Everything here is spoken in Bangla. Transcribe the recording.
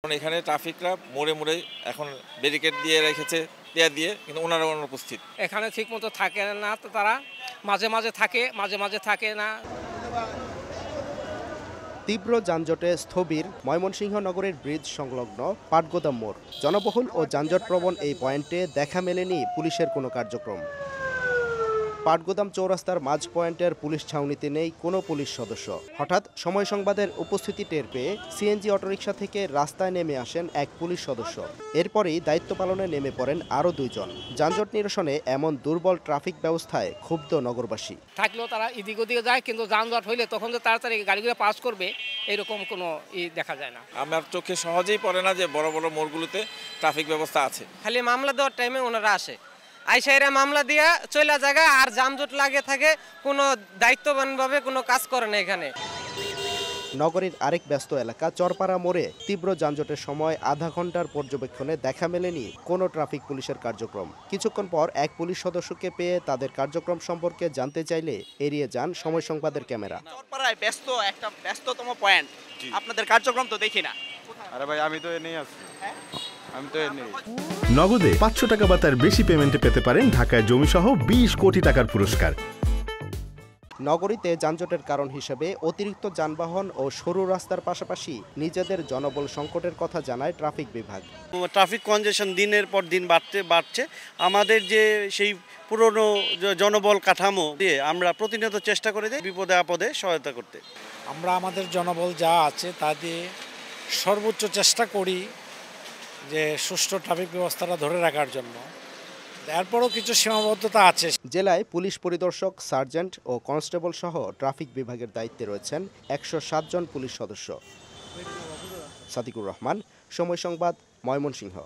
এখানে ট্রাফিকরা মোড়ে মোড়ে এখন ব্যারিকেড দিয়ে রেখেছে টিয়া দিয়ে, কিন্তু ওনারা অনুপস্থিত। এখানে ঠিক মতো থাকে না, তো তারা মাঝে মাঝে থাকে, মাঝে মাঝে থাকে না। তীব্র যানজটে স্থবির ময়মনসিংহ নগরের ব্রিজ সংলগ্ন পাটগোদাম মোড়। জনবহুল ও যানজটপ্রবণ এই পয়েন্টে দেখা মেলেনি পুলিশের কোনো কার্যক্রম। পাটগোদাম চৌরাস্তার মাঝ পয়েন্টের পুলিশ ছাউনিতে নেই কোনো পুলিশ সদস্য। হঠাৎ সময় সংবাদের উপস্থিতি টের পেয়ে সিএনজি অটোরিকশা থেকে রাস্তায় নেমে আসেন এক পুলিশ সদস্য। এরপরই দায়িত্ব পালনে নেমে পড়েন আরও দুইজন। যানজট নিরসনে এমন দুর্বল ট্রাফিক ব্যবস্থায় ক্ষুব্ধ নগরবাসী। থাকলেও তারা এদিক ওদিকে যায়, কিন্তু যানজট হইলে তখন যে তাড়াতাড়ি গাড়িগুলো পাস করবে এরকম কোনো দেখা যায় না। আমার চোখে সহজেই পড়ে না যে বড় বড় মোড়গুলোতে ট্রাফিক ব্যবস্থা আছে। খালি মামলা দেওয়ার টাইমে ওনারা আসে, আইসাইরা মামলা দিয়া চলে জায়গায়, আর যানজট লাগে থাকে, কোনো দায়িত্ববানভাবে কোনো কাজ করে না এখানে। নগরীর আরেক ব্যস্ত এলাকা চরপাড়া মোড়ে তীব্র যানজটের সময় আধা ঘন্টার পর্যবেক্ষণে দেখা মেলেনি কোনো ট্রাফিক পুলিশের কার্যক্রম। কিছুক্ষণ পর এক পুলিশ সদস্যকে পেয়ে তাদের কার্যক্রম সম্পর্কে জানতে চাইলে এড়িয়ে যান সময় সংবাদের ক্যামেরা। চরপাড়ায় একটা ব্যস্ততম পয়েন্ট, আপনাদের কার্যক্রম তো দেখি না। আরে ভাই, আমি তো এনেই আছি। আমি তো এনেই। নগদে 500 টাকা বা তার বেশি পেমেন্টে পেতে পারেন ঢাকায় জমিসহ 20 কোটি টাকার পুরস্কার। নগরীতে যানজটের কারণ হিসেবে অতিরিক্ত যানবাহন ও সরু রাস্তার পাশাপাশি নিজেদের জনবল সংকটের কথা জানায় ট্রাফিক বিভাগ। ট্রাফিক কনজেশন দিনের পর দিন বাড়ছে। আমাদের যে সেই পুরনো জনবল কাঠামো দিয়ে আমরা প্রতিনিয়ত চেষ্টা করে যাই বিপদে আপদে সহায়তা করতে। আমরা আমাদের জনবল যা আছে তা দিয়ে সর্বোচ্চ চেষ্টা করি যে সুষ্ঠু ট্রাফিক ব্যবস্থাটা ধরে রাখার জন্য। এরপরও কিছু সীমাবদ্ধতা আছে। জেলায় পুলিশ পরিদর্শক, সার্জেন্ট ও কনস্টেবল সহ ট্রাফিক বিভাগের দায়িত্বে রয়েছেন 107 জন পুলিশ সদস্য। সাদিকুর রহমান, সময় সংবাদ, ময়মনসিংহ।